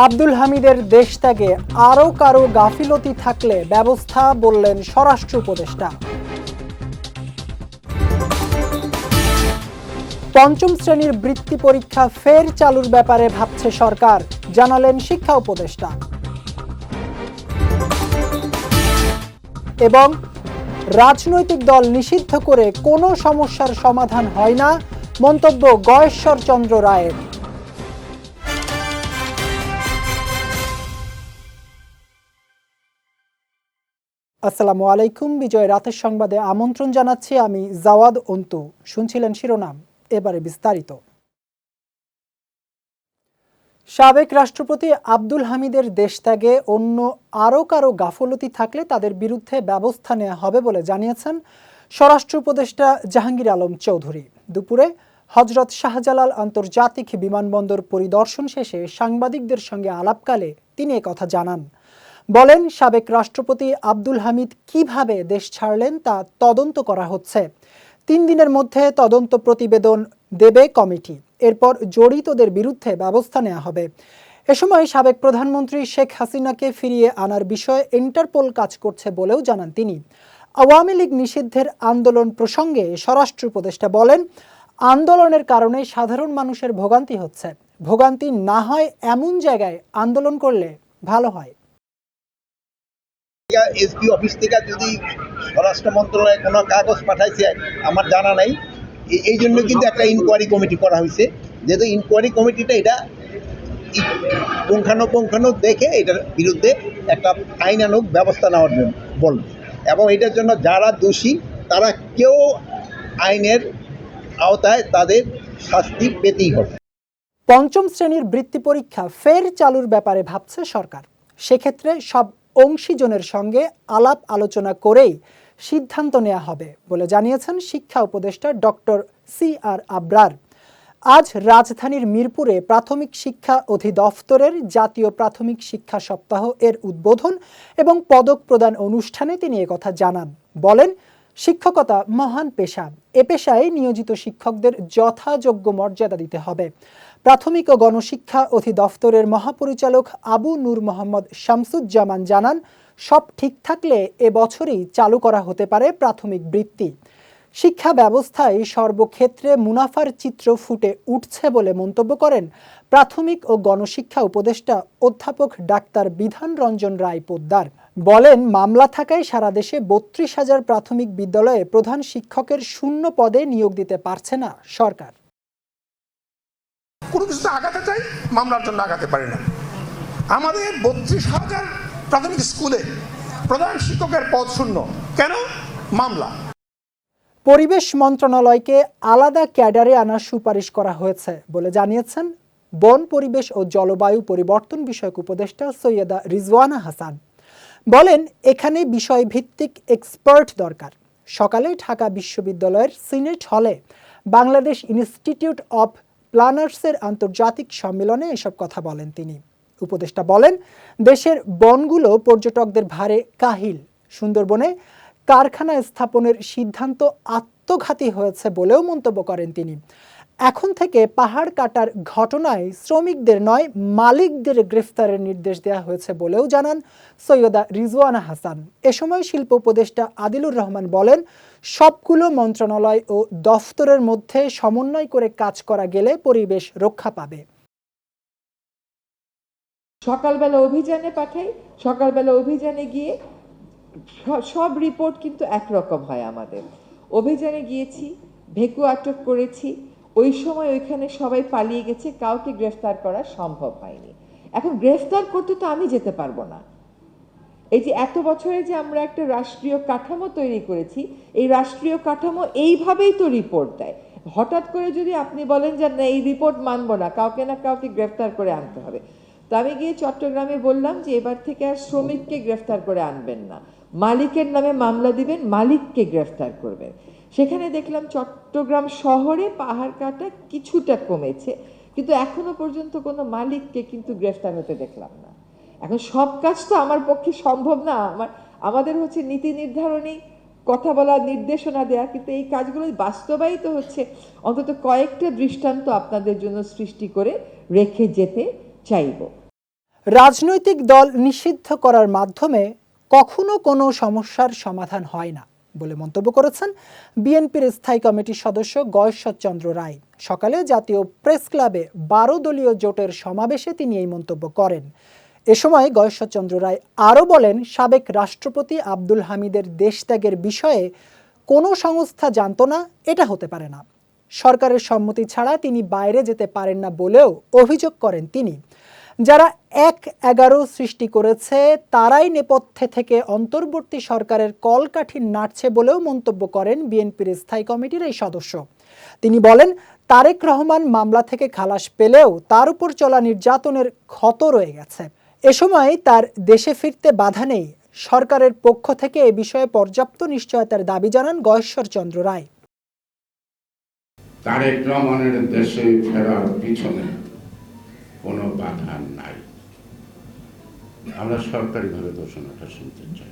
আব্দুল হামিদের দেশ ত্যাগে আরও কারো গাফিলতি থাকলে ব্যবস্থা, বললেন স্বরাষ্ট্র উপদেষ্টা। পঞ্চম শ্রেণীর বৃত্তি পরীক্ষা ফের চালুর ব্যাপারে ভাবছে সরকার, জানালেন শিক্ষা উপদেষ্টা। এবং রাজনৈতিক দল নিষিদ্ধ করে কোনো সমস্যার সমাধান হয় না, মন্তব্য গয়েশ্বর চন্দ্র রায়ের। আসসালামু আলাইকুম, বিজয় রাতের সংবাদে আমন্ত্রণ জানাচ্ছি। আমি জাওয়াদ অন্তু। শুনছিলেন শিরোনাম, এবারে বিস্তারিত। সাবেক রাষ্ট্রপতি আব্দুল হামিদের দেশ ত্যাগে অন্য আরও কারো গাফলতি থাকলে তাদের বিরুদ্ধে ব্যবস্থা নেওয়া হবে বলে জানিয়েছেন স্বরাষ্ট্র উপদেষ্টা জাহাঙ্গীর আলম চৌধুরী। দুপুরে হজরত শাহজালাল আন্তর্জাতিক বিমানবন্দর পরিদর্শন শেষে সাংবাদিকদের সঙ্গে আলাপকালে তিনি একথা জানান। বলেন, সাবেক রাষ্ট্রপতি আব্দুল হামিদ কিভাবে দেশ ছাড়লেন তা তদন্ত করা হচ্ছে। 3 দিনের মধ্যে তদন্ত প্রতিবেদন দেবে কমিটি, এরপর জড়িতদের বিরুদ্ধে ব্যবস্থা নেওয়া হবে। এ সময় সাবেক প্রধানমন্ত্রী শেখ হাসিনাকে ফিরিয়ে আনার বিষয়ে ইন্টারপোল কাজ করছে বলেও জানান তিনি। আওয়ামী লীগ নিষিদ্ধের আন্দোলন প্রসঙ্গে স্বরাষ্ট্র উপদেষ্টা বলেন, আন্দোলনের কারণে সাধারণ মানুষের ভোগান্তি হচ্ছে। ভোগান্তি না হয় এমন জায়গায় আন্দোলন করলে ভালো হয়। এসপি অফিস থেকে যদি স্বরাষ্ট্র মন্ত্রণালয়ে কোনো কাগজ পাঠাইছে আমার জানা নাই, এই জন্য কিন্তু একটা ইনকোয়ারি কমিটি করা হয়েছে। যেহেতু ইনকোয়ারি কমিটিটা এটা পুঙ্খানুপুঙ্খানু দেখে এটার বিরুদ্ধে একটা আইনানুগ ব্যবস্থা নেওয়ার জন্য বলবে, এবং এটার জন্য যারা দোষী তারা কেউ আইনের আওতায় তাদের শাস্তি পেতেই হবে। পঞ্চম শ্রেণীর বৃত্তি পরীক্ষা ফের চালুর ব্যাপারে ভাবছে সরকার। সেক্ষেত্রে সব অংশীজনের সঙ্গে আলাপ আলোচনা করেই সিদ্ধান্ত নেওয়া হবে বলে জানিয়েছেন শিক্ষা উপদেষ্টা ডক্টর CR আবরার। আজ রাজধানীর মিরপুরে প্রাথমিক শিক্ষা অধিদপ্তরের জাতীয় প্রাথমিক শিক্ষা সপ্তাহ এর উদ্বোধন এবং পদক প্রদান অনুষ্ঠানে তিনি একথা জানান। বলেন, শিক্ষকতা মহান পেশা, এ পেশায় নিয়োজিত শিক্ষকদের যথাযোগ্য মর্যাদা দিতে হবে। প্রাথমিক ও গণশিক্ষা অধিদপ্তরের মহাপরিচালক আবু নূর মোহাম্মদ শামসুজ্জামান জানান, সব ঠিক থাকলে এবছরই চালু করা হতে পারে প্রাথমিক বৃত্তি। শিক্ষা ব্যবস্থায় সর্বক্ষেত্রে মুনাফার চিত্র ফুটে উঠছে বলে মন্তব্য করেন প্রাথমিক ও গণশিক্ষা উপদেষ্টা অধ্যাপক ডাক্তার বিধান রঞ্জন রায় পোদ্দার। বলেন, মামলা থাকায় সারা দেশে 32,000 প্রাথমিক বিদ্যালয়ে প্রধান শিক্ষকের শূন্য পদে নিয়োগ দিতে পারছে না সরকার। কোনো কিছুতে আগাতে চাই, মামলার জন্য আগাতে পারি না। আমাদের 32,000 প্রাথমিক স্কুলে প্রধান শিক্ষকের পদ শূন্য, কেন? মামলা। পরিবেশ মন্ত্রণালয়কে আলাদা ক্যাডারে আনার সুপারিশ করা হয়েছে বলে জানিয়েছেন বন, পরিবেশ ও জলবায়ু পরিবর্তন বিষয়ক উপদেষ্টা সৈয়দা রিজওয়ানা হাসান। বলেন, এখানে বিষয়ভিত্তিক এক্সপার্ট দরকার। সকালে ঢাকা বিশ্ববিদ্যালয়ের সিনেট হলে বাংলাদেশ ইনস্টিটিউট অব প্ল্যানার্সের আন্তর্জাতিক সম্মেলনে এসব কথা বলেন তিনি। উপদেষ্টা বলেন, দেশের বনগুলো পর্যটকদের ভারে কাহিল। সুন্দরবনে কারখানা স্থাপনের সিদ্ধান্ত আত্মঘাতী হয়েছে বলেও মন্তব্য করেন তিনি। এখন থেকে পাহাড় কাটার ঘটনায় শ্রমিকদের নয়, মালিকদের গ্রেফতারের নির্দেশ দেওয়া হয়েছে বলেও জানান সৈয়দা রিজওয়ানা হাসান। এ সময় শিল্প উপদেষ্টা আদিলুর রহমান বলেন, সবগুলো মন্ত্রণালয় ও দফতরের মধ্যে সমন্বয় করে কাজ করা গেলে পরিবেশ রক্ষা পাবে। সকালবেলা অভিযানে পাঠাই, সকালবেলা অভিযানে গিয়ে সব রিপোর্ট কিন্তু একরকম হয়। আমাদের অভিযানে গিয়েছি, ভেকু আটক করেছি, ওই সময় ওইখানে সবাই পালিয়ে গেছে, কাউকে গ্রেফতার করা সম্ভব হয়নি। এখন গ্রেফতার করতে তো আমি যেতে পারবো না। এই যে এত বছরে যে আমরা একটা রাষ্ট্রীয় কাঠামো তৈরি করেছি, এই রাষ্ট্রীয় কাঠামো এইভাবেই তো রিপোর্ট দেয়। হঠাৎ করে যদি আপনি বলেন যে না, এই রিপোর্ট মানবো না, কাউকে না কাউকে গ্রেফতার করে আনতে হবে। তো আমি গিয়ে চট্টগ্রামে বললাম যে এবার থেকে আর শ্রমিককে গ্রেফতার করে আনবেন না, মালিকের নামে মামলা দিবেন, মালিককে গ্রেফতার করবেন। সেখানে দেখলাম চট্টগ্রাম শহরে পাহাড় কাটা কিছুটা কমেছে, কিন্তু এখনো পর্যন্ত কোনো মালিককে কিন্তু গ্রেফতার হতে দেখলাম না। এখন সব কাজ তো আমার পক্ষে সম্ভব না। আমাদের হচ্ছে নীতি নির্ধারণী, কথা বলা, নির্দেশনা দেয়া, কিন্তু এই কাজগুলো বাস্তবায়িত হচ্ছে। অন্তত কয়েকটা দৃষ্টান্ত আপনাদের জন্য সৃষ্টি করে রেখে যেতে চাইব। রাজনৈতিক দল নিষিদ্ধ করার মাধ্যমে কখনো কোনো সমস্যার সমাধান হয় না বলে মন্তব্য করেছেন বিএনপির স্থায়ী কমিটির সদস্য গয়েশ্বরচন্দ্র রায়। সকালে জাতীয় প্রেস ক্লাবে 12 দলীয় জোটের সমাবেশে তিনি এই মন্তব্য করেন। এ সময় গয়েশ্বরচন্দ্র রায় আরও বলেন, সাবেক রাষ্ট্রপতি আব্দুল হামিদের দেশত্যাগের বিষয়ে কোনো সংস্থা জানত না, এটা হতে পারে না। সরকারের সম্মতি ছাড়া তিনি বাইরে যেতে পারেন না বলেও অভিযোগ করেন তিনি। যারা ১-১১ সৃষ্টি করেছে তারাই নেপথ্যে থেকে অন্তর্বর্তী সরকারের কলকাঠি নাড়ছে বলেও মন্তব্য করেন বিএনপির স্থায়ী কমিটির এই সদস্য। তিনি বলেন, তারেক রহমান মামলা থেকে খালাস পেলেও তার উপর চলা নির্যাতনের ক্ষত রয়ে গেছে। এ সময় তার দেশে ফিরতে বাধা নেই। সরকারের পক্ষ থেকে এ বিষয়ে পর্যাপ্ত নিশ্চয়তার দাবি জানান গয়েশ্বরচন্দ্র রায়। তারেক রহমানের দেশে ফেরার পিছনে কোনো বাধা নাই। আমরা সরকারিভাবে ঘোষণাটা শুনতে চাই।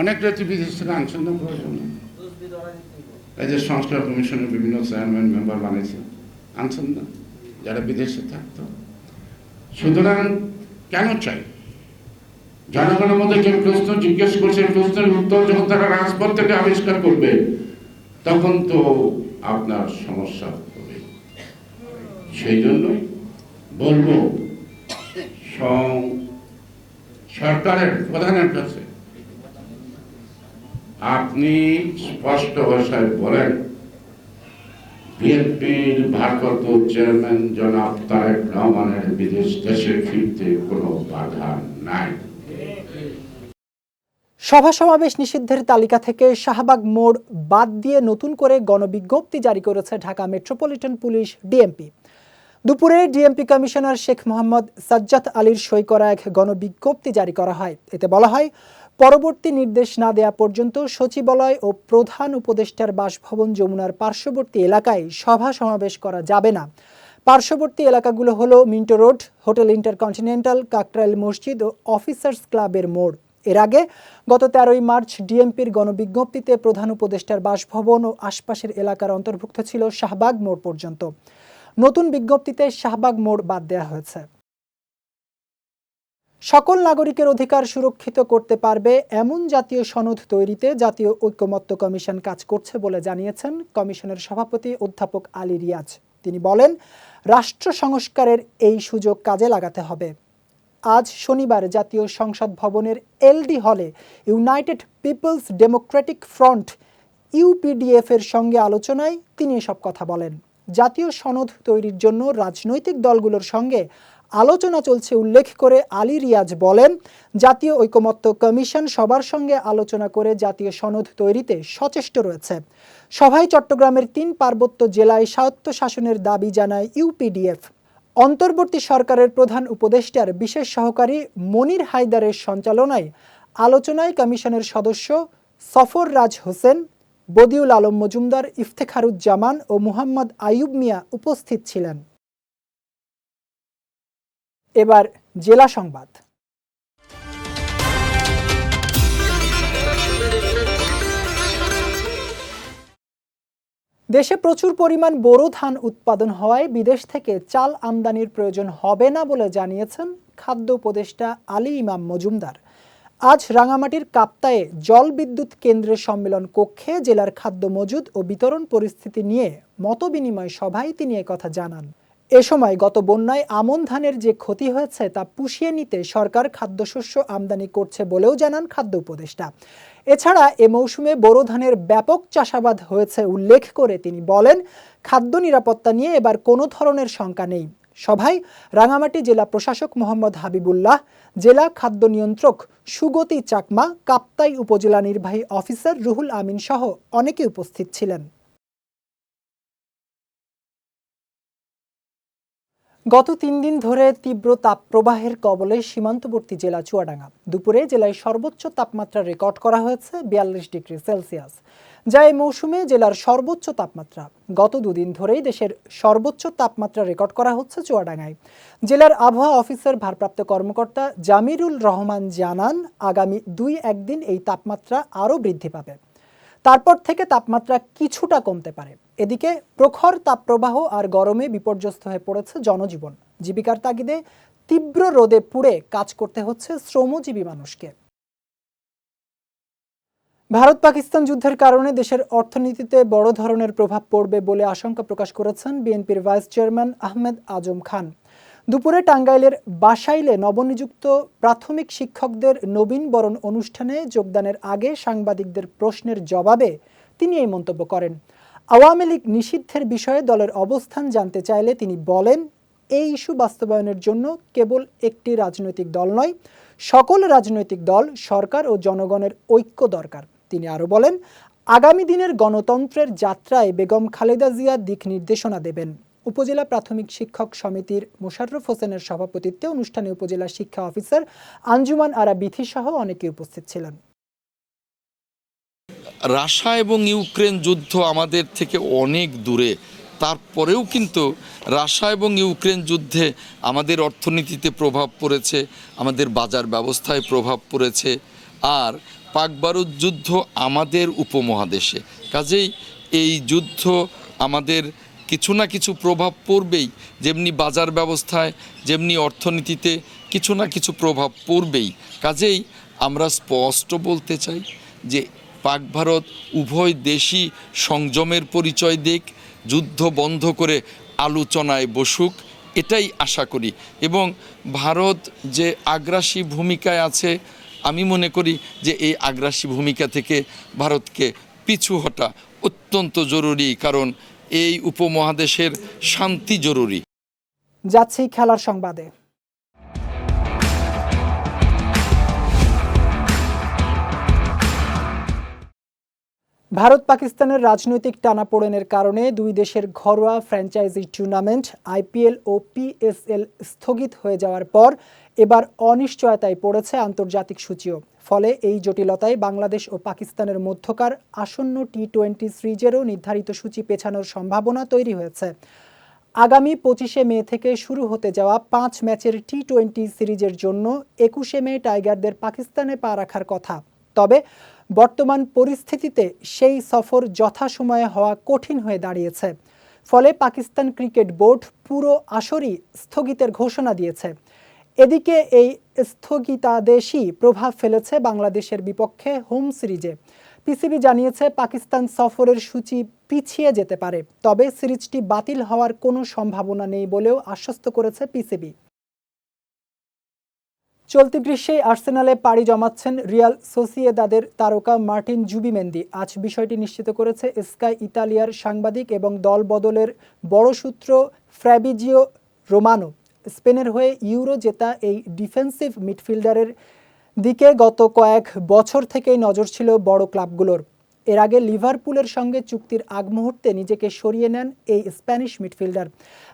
অনেক রাজ্য বিদেশ থেকে আনছেন না প্রয়োজন, এই যে সংস্কার কমিশনের বিভিন্ন চেয়ারম্যান মেম্বার বানিয়েছে, আনছেন না যারা বিদেশে থাকতো। সুতরাং কেন চাই? জনগণের মধ্যে যে প্রশ্ন জিজ্ঞেস করছে, প্রশ্নের উত্তর যখন তারা রাজপথ থেকে আবিষ্কার করবে তখন তো আপনার সমস্যা হবে। সেই জন্যই বলবো সরকারের প্রধানের কাছে আপনি স্পষ্ট ভাষায় বলেন, বিএনপির ভারপ্রাপ্ত চেয়ারম্যান জনাব তারেক রহমানের বিদেশ দেশে ফিরতে কোনো বাধা নাই। সভা সমাবেশ নিষিদ্ধের তালিকা থেকে শাহবাগ মোড় বাদ দিয়ে নতুন করে গণবিজ্ঞপ্তি জারি করেছে ঢাকা মেট্রোপলিটন পুলিশ ডিএমপি। দুপুরে ডিএমপি কমিশনার শেখ মোহাম্মদ সাজ্জাদ আলীর সই করা এক গণবিজ্ঞপ্তি জারি করা হয়। এতে বলা হয়, পরবর্তী নির্দেশ না দেয়া পর্যন্ত সচিবালয় ও প্রধান উপদেষ্টার বাসভবন যমুনার পার্শ্ববর্তী এলাকায় সভা সমাবেশ করা যাবে না। পার্শ্ববর্তী এলাকাগুলো হলো Minto road, hotel intercontinental, Kakrail মসজিদ ও অফিসার্স ক্লাবের মোড়। এর আগে গত 13ই মার্চ ডিএমপির গণবিজ্ঞপ্তিতে প্রধান উপদেষ্টার বাসভবন ও আশপাশের এলাকার অন্তর্ভুক্ত ছিল শাহবাগ মোড় পর্যন্ত। নতুন বিজ্ঞপ্তিতে শাহবাগ মোড় বাদ দেওয়া হয়েছে। সকল নাগরিকের অধিকার সুরক্ষিত করতে পারবে এমন জাতীয় সনদ তৈরিতে জাতীয় ঐকমত্য কমিশন কাজ করছে বলে জানিয়েছেন কমিশনের সভাপতি অধ্যাপক আলী রিয়াজ। তিনি বলেন, রাষ্ট্র সংস্কারের এই সুযোগ কাজে লাগাতে হবে। আজ শনিবার জাতীয় সংসদ ভবনের এলডি হলে ইউনাইটেড পিপলস ডেমোক্রেটিক ফ্রন্ট ইউপিডিএফ এর সঙ্গে আলোচনায় তিনি এসব কথা বলেন। জাতীয় সনদ তৈরির জন্য রাজনৈতিক দলগুলোর সঙ্গে আলোচনা চলছে উল্লেখ করে আলী রিয়াজ বলেন, জাতীয় ঐকমত্য কমিশন সবার সঙ্গে আলোচনা করে জাতীয় সনদ তৈরিতে সচেষ্ট রয়েছে। সভায় চট্টগ্রামের 3 পার্বত্য জেলায় স্বায়ত্তশাসনের দাবি জানায় ইউপিডিএফ। অন্তর্বর্তী সরকারের প্রধান উপদেষ্টার বিশেষ সহকারী মনির হায়দারের সঞ্চালনায় আলোচনায় কমিশনের সদস্য সফর রাজ হোসেন, বদিউল আলম মজুমদার, ইফতেখারুজ্জামান ও মুহাম্মদ আইয়ুব মিয়া উপস্থিত ছিলেন। এবার জেলা সংবাদ। দেশে প্রচুর পরিমাণ বোরো ধান উৎপাদন হওয়ায় বিদেশ থেকে চাল আমদানির প্রয়োজন হবে না বলে জানিয়েছেন খাদ্য উপদেষ্টা আলী ইমাম মজুমদার। আজ রাঙামাটির কাপ্তায়ে জল বিদ্যুৎ কেন্দ্রের সম্মেলন কক্ষে জেলার খাদ্য মজুদ ও বিতরণ পরিস্থিতি নিয়ে মতবিনিময় সভায় তিনি একথা জানান। এ সময় গত বন্যায় আমন ধানের যে ক্ষতি হয়েছে তা পুষিয়ে নিতে সরকার খাদ্যশস্য আমদানি করছে বলেও জানান খাদ্য উপদেষ্টা। এছাড়া এ মৌসুমে বোরো ধানের ব্যাপক চাষাবাদ হয়েছে উল্লেখ করে তিনি বলেন, খাদ্য নিরাপত্তা নিয়ে এবার কোনো ধরনের শঙ্কা নেই। সভায় রাঙামাটি জেলা প্রশাসক মোহাম্মদ হাবিবুল্লাহ, জেলা খাদ্য নিয়ন্ত্রক সুগতি চাকমা, কাপ্তাই উপজেলা নির্বাহী অফিসার রুহুল আমিন সহ অনেকে উপস্থিত ছিলেন। গত 3 দিন ধরে তীব্র তাপপ্রবাহের কবলে সীমান্তবর্তী জেলা চুয়াডাঙ্গা। দুপুরে জেলায় সর্বোচ্চ তাপমাত্রা রেকর্ড করা হয়েছে 42 ডিগ্রি সেলসিয়াস, যা এই মৌসুমে জেলার সর্বোচ্চ তাপমাত্রা। গত 2 দিন ধরেই দেশের সর্বোচ্চ তাপমাত্রা রেকর্ড করা হচ্ছে চুয়াডাঙ্গায়। জেলার আবহাওয়া অফিসের ভারপ্রাপ্ত কর্মকর্তা জামিরুল রহমান জানান, আগামী 2-1 দিন এই তাপমাত্রা আরও বৃদ্ধি পাবে। তারপর থেকে তাপমাত্রা কিছুটা কমতে পারে। এদিকে প্রখর তাপপ্রবাহ আর গরমে বিপর্যস্ত হয়ে পড়েছে জনজীবন। জীবিকার তাগিদে তীব্র রোদে পুড়ে কাজ করতে হচ্ছে শ্রমজীবী মানুষকে। ভারত পাকিস্তান যুদ্ধের কারণে দেশের অর্থনীতিতে বড় ধরনের প্রভাব পড়বে বলে আশঙ্কা প্রকাশ করেছেন বিএনপির ভাইস চেয়ারম্যান আহমেদ আজম খান। দুপুরে টাঙ্গাইলের বাসাইলে নবনিযুক্ত প্রাথমিক শিক্ষকদের নবীন বরণ অনুষ্ঠানে যোগদানের আগে সাংবাদিকদের প্রশ্নের জবাবে তিনি এই মন্তব্য করেন। আওয়ামী লীগ নিষিদ্ধের বিষয়ে দলের অবস্থান জানতে চাইলে তিনি বলেন, এই ইস্যু বাস্তবায়নের জন্য কেবল একটি রাজনৈতিক দল নয়, সকল রাজনৈতিক দল, সরকার ও জনগণের ঐক্য দরকার। তিনি আরও বলেন, আগামী দিনের গণতন্ত্রের যাত্রায় বেগম খালেদা জিয়া দিক নির্দেশনা দেবেন। উপজেলা প্রাথমিক শিক্ষক সমিতির মোশাররফ হোসেনের সভাপতিত্বে অনুষ্ঠানে উপজেলা শিক্ষা অফিসার আঞ্জুমান আরা বিথি সহ অনেকে উপস্থিত ছিলেন। রাশিয়া এবং ইউক্রেন যুদ্ধ আমাদের থেকে অনেক দূরে, তারপরেও কিন্তু রাশিয়া এবং ইউক্রেন যুদ্ধে আমাদের অর্থনীতিতে প্রভাব পড়েছে, আমাদের বাজার ব্যবস্থায় প্রভাব পড়েছে, আর পাক ভারত যুদ্ধ আমাদের উপমহাদেশে। কাজেই এই যুদ্ধ আমাদের কিছু না কিছু প্রভাব পড়বেই, যেমনি বাজার ব্যবস্থায় যেমনি অর্থনীতিতে কিছু না কিছু প্রভাব পড়বেই। কাজেই আমরা স্পষ্ট বলতে চাই যে পাক ভারত উভয় দেশই সংযমের পরিচয় দিক, যুদ্ধ বন্ধ করে আলোচনায় বসুক, এটাই আশা করি। এবং ভারত যে আগ্রাসী ভূমিকায় আছে, আমি মনে করি যে এই আগ্রাসী ভূমিকা থেকে ভারতকে পিছু হটা অত্যন্ত জরুরি, কারণ এই উপমহাদেশের শান্তি জরুরি। যাচ্ছি খেলার সংবাদে। ভারত পাকিস্তানের রাজনৈতিক টানাপোড়েনের কারণে দুই দেশের ঘরোয়া ফ্র্যাঞ্চাইজি টুর্নামেন্ট আইপিএল ও পিএসএল স্থগিত হয়ে যাওয়ার পর এবার অনিশ্চয়তায় পড়েছে আন্তর্জাতিক সূচিও। ফলে এই জটিলতায় বাংলাদেশ ও পাকিস্তানের মধ্যকার আসন্ন টি-20 সিরিজেরও নির্ধারিত সূচি পেছানোর সম্ভাবনা তৈরি হয়েছে। আগামী 25শে মে থেকে শুরু হতে যাওয়া 5 ম্যাচের টি-20 সিরিজের জন্য 21শে মে টাইগারদের পাকিস্তানে পা রাখার কথা। তবে বর্তমান পরিস্থিতিতে সেই সফর যথাসময়ে হওয়া কঠিন হয়ে দাঁড়িয়েছে। ফলে পাকিস্তান ক্রিকেট বোর্ড পুরো আসরই স্থগিতের ঘোষণা দিয়েছে। এদিকে এই স্থগিতাদেশই প্রভাব ফেলেছে বাংলাদেশের বিপক্ষে হোম সিরিজে। পিসিবি জানিয়েছে পাকিস্তান সফরের সূচি পিছিয়ে যেতে পারে, তবে সিরিজটি বাতিল হওয়ার কোনো সম্ভাবনা নেই বলেও আশ্বস্ত করেছে পিসিবি। চলতি গ্রীষ্মে আর্সেনালে পাড়ি জমাচ্ছেন রিয়াল সোসিয়েদাদের তারকা মার্টিন জুবিমেন্দি। আজ বিষয়টি নিশ্চিত করেছে স্কাই ইতালিয়ার সাংবাদিক এবং দল বদলের বড় সূত্র ফ্যাব্রিজিও রোমানো। স্পেনের হয়ে ইউরো জেতা এই ডিফেন্সিভ মিডফিল্ডারের দিকে গত কয়েক বছর থেকেই নজর ছিল বড় ক্লাবগুলোর। এর আগে লিভারপুলের সঙ্গে চুক্তির আগ মুহূর্তে নিজেকে সরিয়ে নেন এই স্প্যানিশ মিডফিল্ডার।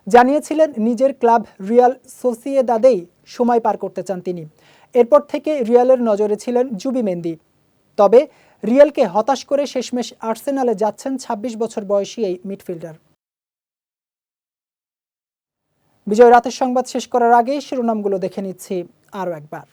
জানিয়েছিলেন নিজের ক্লাব রিয়াল সোসিয়েদাদেই সময় পার করতে চান তিনি। এরপর থেকে রিয়ালের নজরে ছিলেন জুবিমেন্দি। তবে রিয়ালকে হতাশ করে শেষমেশ আর্সেনালে যাচ্ছেন 26 বছর বয়সী এই মিডফিল্ডার। বিজয় রাতের সংবাদ শেষ করার আগে শিরোনামগুলো দেখে নিচ্ছি আরও একবার।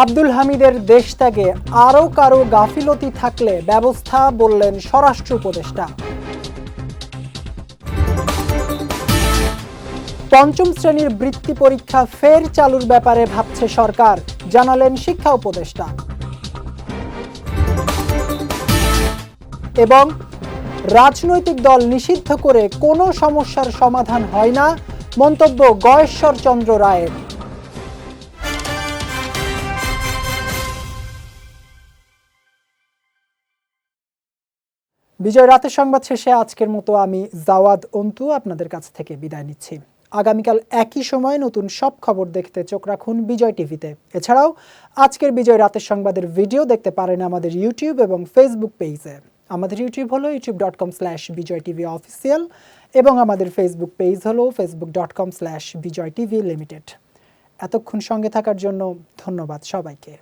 আব্দুল হামিদের দেশ ত্যাগে আরও কারো গাফিলতি থাকলে ব্যবস্থা, বললেন স্বরাষ্ট্র উপদেষ্টা। পঞ্চম শ্রেণীর বৃত্তি পরীক্ষা ফের চালুর ব্যাপারে ভাবছে সরকার, জানালেন শিক্ষা উপদেষ্টা। এবং রাজনৈতিক দল নিষিদ্ধ করে কোনো সমস্যার সমাধান হয় না, মন্তব্য গয়েশ্বর চন্দ্র রায়ের। বিজয় রাতের সংবাদ শেষে আজকের মতো আমি জাওয়াদ অন্তু আপনাদের কাছ থেকে বিদায় নিচ্ছি। আগামীকাল একই সময় নতুন সব খবর দেখতে চোখ রাখুন বিজয় টিভিতে। এছাড়াও আজকের বিজয় রাতের সংবাদের ভিডিও দেখতে পারেন আমাদের ইউটিউব এবং ফেসবুক পেজে। আমাদের ইউটিউব হলো youtube.com/BijoyTVOfficial এবং আমাদের ফেসবুক পেজ হলো facebook.com/BijoyTVLimited। এতক্ষণ সঙ্গে থাকার জন্য ধন্যবাদ সবাইকে।